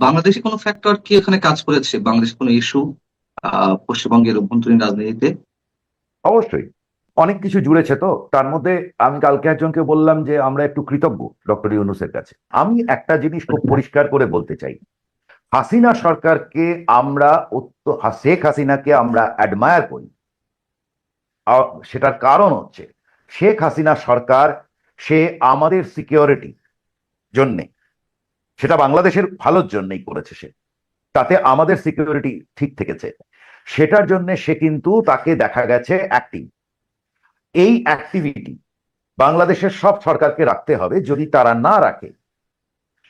বাংলাদেশে কোনো ফ্যাক্টর কি এখানে কাজ করেছে? বাংলাদেশে কোনো ইস্যু পশ্চিমবঙ্গের অভ্যন্তরীণ রাজনীতিতে? অবশ্যই অনেক কিছু জুড়েছে। তো তার মধ্যে আমি কালকে একজনকে বললাম যে আমরা একটু কৃতজ্ঞ ডক্টর ইউনূসের কাছে। আমি একটা জিনিস খুব পরিষ্কার করে বলতে চাই, হাসিনা সরকারকে আমরা শেখ হাসিনাকে আমরা অ্যাডমায়ার করি। সেটার কারণ হচ্ছে শেখ হাসিনা সরকার, সে আমাদের সিকিউরিটি জন্যে, সেটা বাংলাদেশের ভালোর জন্যই করেছে। সে তাতে আমাদের সিকিউরিটি ঠিক থেকেছে, সেটার জন্য সে কিন্তু তাকে দেখা গেছে অ্যাক্টিভ। এই অ্যাক্টিভিটি বাংলাদেশের সব সরকারকে রাখতে হবে। যদি তারা না রাখে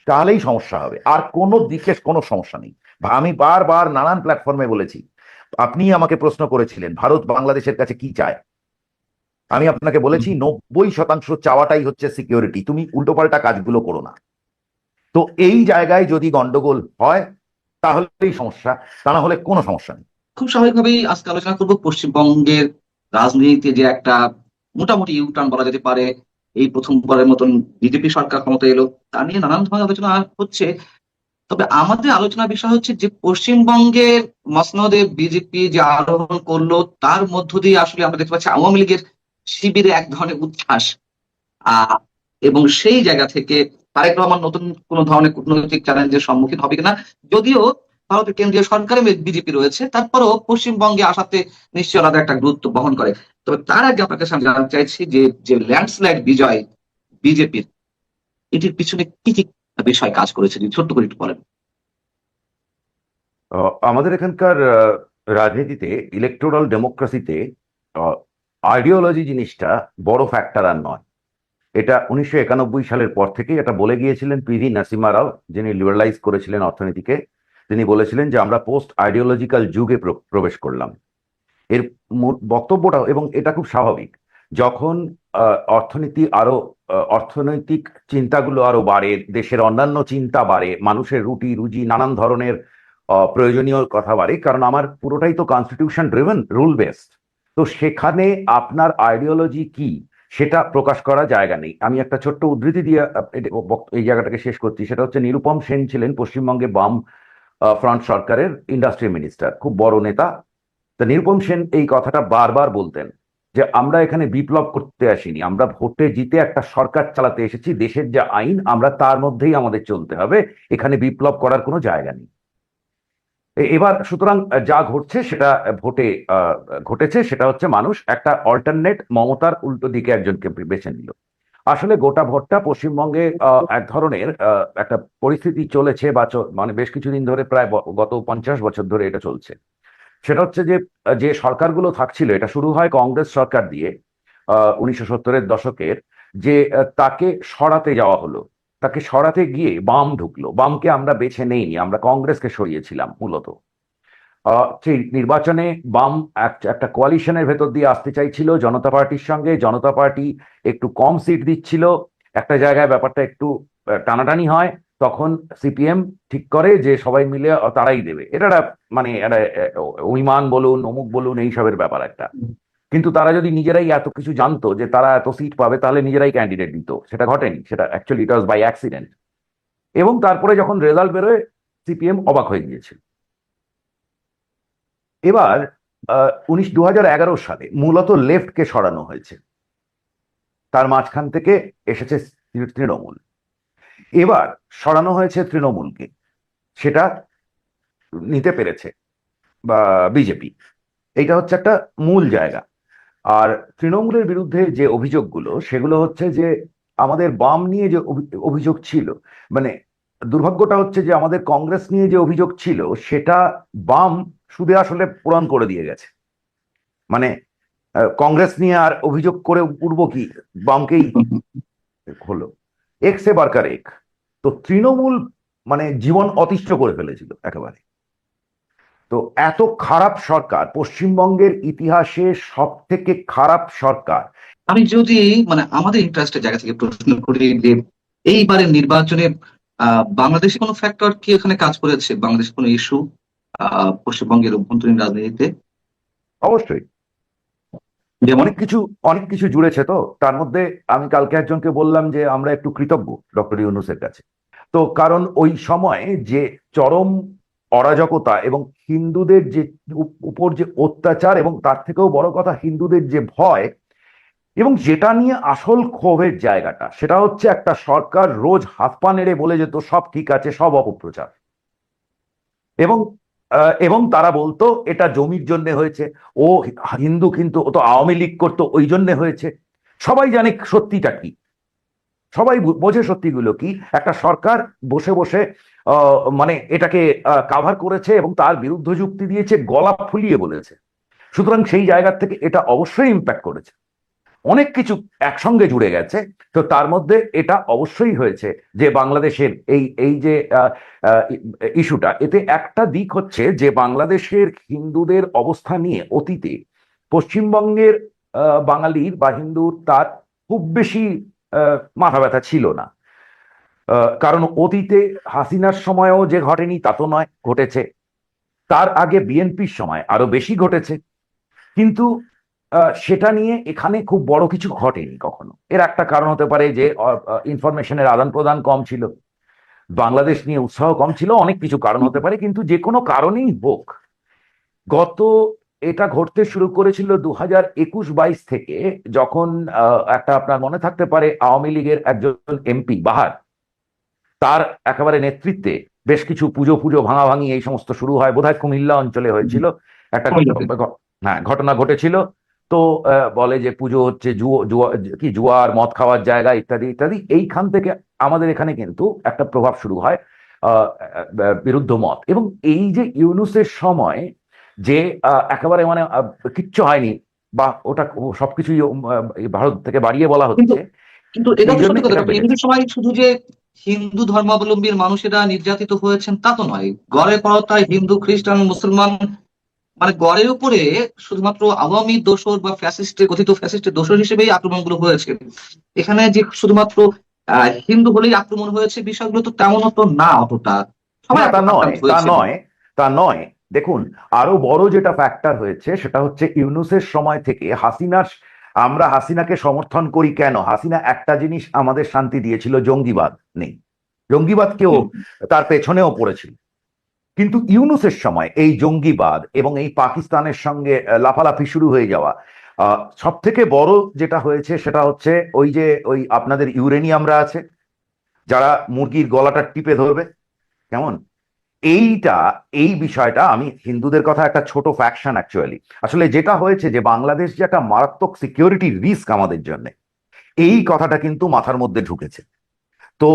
তাহলেই সমস্যা হবে, আর কোনো দিকে কোনো সমস্যা নেই। আমি বারবার নানান প্ল্যাটফর্মে বলেছি। আপনি আমাকে প্রশ্ন করেছিলেন ভারত বাংলাদেশের কাছে কি চায়। আমি আপনাকে বলেছি 90% চাওয়াটাই হচ্ছে সিকিউরিটি, তুমি উল্টোপাল্টা কাজগুলো করো না। তো এই জায়গায় যদি গন্ডগোল হয় তাহলেই সমস্যা, তা না হলে কোনো সমস্যা নেই। খুব স্বাভাবিকভাবেই আজকে আলোচনা করব পশ্চিমবঙ্গের রাজনীতিতে যে একটা মোটামুটি ইউটার্ন বলা যেতে পারে। এই প্রথমবারের মতন বিজেপি সরকার ক্ষমতা এলো, তা নিয়ে নানান ধরনের আলোচনা হচ্ছে। তবে আমাদের আলোচনার বিষয় হচ্ছে যে পশ্চিমবঙ্গের মসনদে বিজেপি যে আরোহণ করলো, তার মধ্য দিয়ে আসলে আমরা দেখতে পাচ্ছি আওয়ামী লীগের শিবিরে এক ধরনের উচ্ছ্বাস। আহ এবং সেই জায়গা থেকে তারেক রহমান নতুন কোন ধরনের কূটনৈতিক চ্যালেঞ্জের সম্মুখীন হবে কিনা, যদিও ভারতের কেন্দ্রীয় সরকারে বিজেপি রয়েছে, তারপরেও পশ্চিমবঙ্গে আসাতে নিশ্চয়ই আলাদা একটা গুরুত্ব বহন করে। তবে তার আগে আপনার কাছে আমি জানতে চাইছি যে যে ল্যান্ডস্লাইড বিজয় বিজেপির, এটির পিছনে কি কি বিষয় কাজ করেছে, যদি ছোট্ট করে একটু বলেন। আমাদের এখানকার রাজনীতিতে, ইলেকটোরাল ডেমোক্রেসিতে আইডিওলজি জিনিসটা বড় ফ্যাক্টর আর নয়। এটা 1991 সালের পর থেকেই এটা বলে গিয়েছিলেন পিভি নরসিম্হা রাও, যিনি লিবারালাইজ করেছিলেন অর্থনীতিকে। তিনি বলেছিলেন যে আমরা পোস্ট আইডিওলজিক্যাল যুগে প্রবেশ করলাম। এর বক্তব্যটাও, এবং এটা খুব স্বাভাবিক, যখন অর্থনীতি আরো অর্থনৈতিক চিন্তাগুলো আরো বাড়ে, দেশের অন্যান্য চিন্তা বাড়ে, মানুষের রুটি রুজি নানান ধরনের প্রয়োজনীয় কথা বাড়ে, কারণ আমার পুরোটাই তো কনস্টিটিউশন ড্রিভেন, রুল বেসড। তো সেখানে আপনার আইডিওলজি কি সেটা প্রকাশ করা জায়গা নেই। আমি একটা ছোট্ট উদ্ধৃতি দিয়ে এই জায়গাটাকে শেষ করছি। সেটা হচ্ছে, নিরুপম সেন ছিলেন পশ্চিমবঙ্গে বাম ফ্রন্ট সরকারের ইন্ডাস্ট্রি মিনিস্টার, খুব বড় নেতা। তা নিরুপম সেন এই কথাটা বারবার বলতেন যে আমরা এখানে বিপ্লব করতে আসিনি, আমরা ভোটে জিতে একটা সরকার চালাতে এসেছি, দেশের যে আইন আমরা তার মধ্যেই আমাদের চলতে হবে, এখানে বিপ্লব করার কোনো জায়গা নেই। এবার সুতরাং যা ঘটছে সেটা ভোটে ঘটেছে, সেটা হচ্ছে মানুষ একটা অল্টারনেট মমতার উল্টো দিকে একজনকে বেছে নিল। আসলে গোটা ভোটটা পশ্চিমবঙ্গে এক ধরনের একটা পরিস্থিতি চলেছে, বা মানে বেশ কিছুদিন ধরে, প্রায় গত 50 বছর ধরে এটা চলছে। সেটা হচ্ছে যে যে সরকারগুলো থাকছিল, এটা শুরু হয় কংগ্রেস সরকার দিয়ে 1970-এর দশকের, যে তাকে সরাতে যাওয়া হলো। তাকে সরাতে গিয়ে বাম ঢুকলো। বামকে আমরা বেছে নেইনি, আমরা কংগ্রেসকে সরিয়েছিলাম মূলত। সেই নির্বাচনে বাম একটা কোয়ালিশনের ভেতর দিয়ে আসতে চাইছিল জনতা পার্টির সঙ্গে। জনতা পার্টি একটু কম সিট দিচ্ছিল, একটা জায়গায় ব্যাপারটা একটু টানাটানি হয়। তখন সিপিএম ঠিক করে যে সবাই মিলে তারাই দেবে। এটা একটা মানে একটা অভিমান বলুন, অমুক বলুন, এইসবের ব্যাপার একটা। কিন্তু তারা যদি নিজেরাই এত কিছু জানতো যে তারা এত সিট পাবে, তাহলে নিজেরাই ক্যান্ডিডেট দিত। সেটা ঘটেনি, সেটা actually it was by accident. এবং তারপরে যখন রেজাল্ট বেরোয়, সিপিএম অবাক হয়ে গিয়েছিল। এবার 2011 সালে মূলত লেফটকে সরানো হয়েছে, তার মাঝখান থেকে এসেছে তৃণমূল। এবার সরানো হয়েছে তৃণমূলকে, সেটা নিতে পেরেছে বা বিজেপি। এইটা হচ্ছে একটা মূল জায়গা। আর তৃণমূলের বিরুদ্ধে যে অভিযোগগুলো, সেগুলো হচ্ছে যে আমাদের বাম নিয়ে যে অভিযোগ ছিল, মানে দুর্ভাগ্যটা হচ্ছে যে আমাদের কংগ্রেস নিয়ে যে অভিযোগ ছিল সেটা বাম সুদে আসলে পূরণ করে দিয়ে গেছে। মানে কংগ্রেস নিয়ে আর অভিযোগ করে উঠবো কি, বামকেই হলো এক সে বারকার এক। তো তৃণমূল মানে জীবন অতিষ্ঠ করে ফেলেছিল একেবারে। তো এত খারাপ সরকার, পশ্চিমবঙ্গের ইতিহাসে সব থেকে খারাপ সরকার। আমি যদি আমাদের ইন্টারেস্টের জায়গা থেকে প্রশ্ন করি যে এইবারের নির্বাচনে বাংলাদেশে কোনো ফ্যাক্টর কি এখানে কাজ করেছে? বাংলাদেশ কোনো ইস্যু পশ্চিমবঙ্গের অভ্যন্তরীণ রাজনীতিতে? অবশ্যই যেমন? অনেক কিছু জুড়েছে। তো তার মধ্যে আমি কালকে একজনকে বললাম যে আমরা একটু কৃতজ্ঞ ডক্টর ইউনূসের কাছে। তো কারণ ওই সময় যে চরম অরাজকতা এবং হিন্দুদের যে উপর যে অত্যাচার, এবং তার থেকেও বড় কথা হিন্দুদের যে ভয়, এবং যেটা নিয়ে আসল ক্ষোভের জায়গাটা, সেটা হচ্ছে একটা সরকার রোজ হাত পা নেড়ে বলে যেত সব ঠিক আছে, সব অপপ্রচার। এবং এবং তারা বলতো এটা জমির জন্য হয়েছে, ও হিন্দু কিন্তু ও তো আওয়ামী লীগ করতো ওই জন্য হয়েছে। সবাই জানে সত্যিটা কি, সবাই বোঝে সত্যিগুলো কি। একটা সরকার বসে বসে মানে এটাকে কাভার করেছে এবং তার বিরুদ্ধ যুক্তি দিয়েছে, গলা ফুলিয়ে বলেছে। সুতরাং সেই জায়গা থেকে এটা অবশ্যই ইম্প্যাক্ট করেছে, অনেক কিছু একসঙ্গে জুড়ে গেছে। তো তার মধ্যে এটা অবশ্যই হয়েছে যে বাংলাদেশের এই এই যে ইস্যুটা, এতে একটা দিক হচ্ছে যে বাংলাদেশের হিন্দুদের অবস্থা নিয়ে অতীতে পশ্চিমবঙ্গের বাঙালির বা হিন্দুর তার খুব বেশি মাথা ব্যথা ছিল না। কারণ অতীতে হাসিনার সময়ও যে ঘটেনি তা তো নয়, ঘটেছে। তার আগে বিএনপির সময় আরো বেশি ঘটেছে। কিন্তু সেটা নিয়ে এখানে খুব বড় কিছু ঘটেনি কখনো। এর একটা কারণ হতে পারে যে ইনফরমেশনের আদান প্রদান কম ছিল, বাংলাদেশ নিয়ে উৎসাহ কম ছিল, অনেক কিছু কারণ হতে পারে। কিন্তু যে কোনো কারণেই হোক, গত এটা ঘটতে শুরু করেছিল 2021-22 থেকে, যখন একটা আপনার মনে থাকতে পারে আওয়ামী লীগের একজন এমপি বাহার, তার একেবারে নেতৃত্বে বেশ কিছু পুজো পুজো ভাঙাভাঙি এই সমস্ত শুরু হয়, বোধহয় কুমিল্লা অঞ্চলে হয়েছিল একটা। হ্যাঁ, ঘটনা ঘটেছিল। তো বলে যে পুজো হচ্ছে জুয়ো জুয়া কি জুয়ার মদ খাওয়ার জায়গা ইত্যাদি ইত্যাদি। এইখান থেকে আমাদের এখানে কিন্তু একটা প্রভাব শুরু হয়, বিরুদ্ধ মত। এবং এই যে ইউনুসের সময় যে একেবারে মানে কিচ্ছু হয়নি, বা ওটা সবকিছুই ভারত থেকে বাড়িয়ে বলা কিন্তু হচ্ছে, কিন্তু এটা এই তো জন্য সত্যি কথা, এটা কারণ বেড়েছে। ইংরেজের সময় শুধু যে হিন্দু ধর্মাবলম্বীর মানুষেরা নির্যাতিত হয়েছেন তা তো নয়, গড়ে পড়তায় হিন্দু খ্রিস্টান মুসলমান, মানে গড়ের উপরে শুধুমাত্র আওয়ামী দোসর বা ফ্যাসিস্টের কথিত ফ্যাসিস্টের দোসর হিসেবেই আক্রমণগুলো হয়েছে। এখানে যে শুধুমাত্র হিন্দু হলেই আক্রমণ হয়েছে বিষয়গুলো তো তেমন তো না, অতটা সবাই না, তা নয়, আক্রান্ত তা হয়েছে। নয়, তা নয়। দেখুন, আরো বড় যেটা ফ্যাক্টর হয়েছে সেটা হচ্ছে ইউনূসের সময় থেকে হাসিনার। আমরা হাসিনাকে সমর্থন করি কেন? হাসিনা একটা জিনিস আমাদের শান্তি দিয়েছিল, জঙ্গিবাদ নেই। জঙ্গিবাদকেও হুম। তার পেছনেও পড়েছিল। কিন্তু ইউনূসের সময় এই জঙ্গিবাদ এবং এই পাকিস্তানের সঙ্গে লাফালাফি শুরু হয়ে যাওয়া, সব থেকে বড় যেটা হয়েছে সেটা হচ্ছে ওই যে ওই আপনাদের ইউরেনিয়ামরা আছে, যারা মুরগির গলাটা টিপে ধরবে, কেমন? এইটা, এই বিষয়টা, আমি হিন্দুদের কথা একটা ছোট ফ্যাকশন অ্যাকচুয়ালি। আসলে যেটা হয়েছে যে বাংলাদেশ যে একটা মারাত্মক সিকিউরিটি রিস্ক আমাদের জন্য, এই কথাটা কিন্তু মাথার মধ্যে ঢুকেছে। তো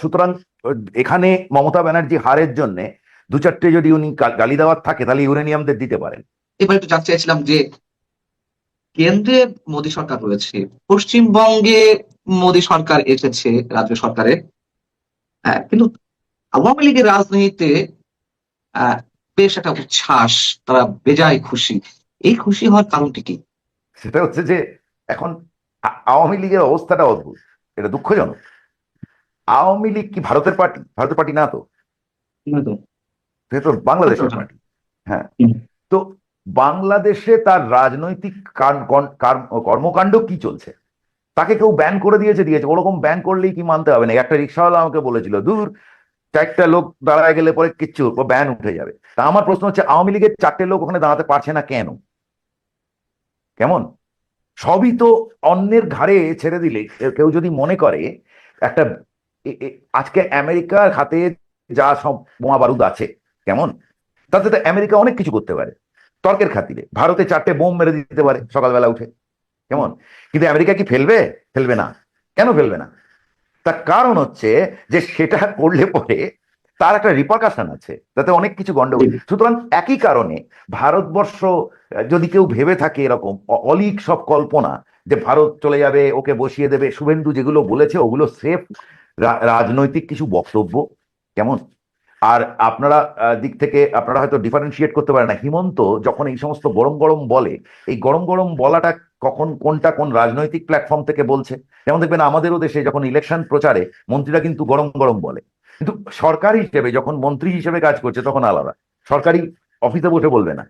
সুতরাং এখানে মমতা ব্যানার্জি হারের জন্য দু চারটে যদি উনি গালি দেওয়ার থাকে তাহলে ইউরেনিয়ামদের দিতে পারেন। এবার একটু জানতে চাইছিলাম যে কেন্দ্রে মোদী সরকার রয়েছে, পশ্চিমবঙ্গে মোদী সরকার এসেছে রাজ্য সরকারে, হ্যাঁ, কিন্তু আওয়ামী লীগের রাজনীতিতে আহ বেশ একটা উচ্ছ্বাস, তারা বেজায় খুশি। এই খুশি হওয়ার কারণটি কি? সেটা হচ্ছে যে এখন আওয়ামী লীগের অবস্থাটা অদ্ভুত, এটা দুঃখজনক। আওয়ামী লীগ কি ভারতের পার্টি? ভারতের পার্টি না তো, হয়তো। সে তো বাংলাদেশের পার্টি। হ্যাঁ। তো বাংলাদেশে তার রাজনৈতিক কর্মকাণ্ড কি চলছে, তাকে কেউ ব্যান করে দিয়েছে দিয়েছে, ওরকম ব্যান করলেই কি মানতে হবে না? একটা রিক্সাওয়ালা আমাকে বলেছিল, দূর, চারটা লোক দাঁড়ায় গেলে পরে কিচ্ছু ব্যান উঠে যাবে। তা আমার প্রশ্ন হচ্ছে, আওয়ামী লীগের চারটে লোক ওখানে দাঁড়াতে পারছে না কেন? কেমন? সবই তো অন্যের ঘাড়ে ছেড়ে দিলে। কেউ যদি মনে করে একটা আজকে আমেরিকার হাতে যা সব বোমা বারুদ আছে, কেমন, তাতে তো আমেরিকা অনেক কিছু করতে পারে তর্কের খাতিরে। ভারতে চারটে বোম মেরে দিতে পারে সকালবেলা উঠে, কেমন? কিন্তু আমেরিকা কি ফেলবে? ফেলবে না। কেন ফেলবে না? তার কারণ হচ্ছে যে সেটা করলে পরে তার একটা রিপারকাশন আছে, তাতে অনেক কিছু গন্ডগোল। সুতরাং একই কারণে ভারতবর্ষ, যদি কেউ ভেবে থাকে এরকম অলীক সব কল্পনা যে ভারত চলে যাবে, ওকে বসিয়ে দেবে, শুভেন্দু যেগুলো বলেছে ওগুলো সেফ রাজনৈতিক কিছু বক্তব্য, কেমন? আর আপনারা দিক থেকে আপনারা হয়তো ডিফারেন্সিয়েট করতে পারেন না। হিমন্ত যখন এই সমস্ত গরম গরম বলে, এই গরম গরম বলাটা কখন কোনটা কোন রাজনৈতিক প্ল্যাটফর্ম থেকে বলছে? যেমন দেখবেন আমাদেরও দেশে যখন ইলেকশন প্রচারে মন্ত্রীরা কিন্তু গরম গরম বলে, কিন্তু সরকার হিসেবে যখন মন্ত্রী হিসেবে কাজ করছে তখন আলাদা। সরকারি অফিসে বসে বলবে না,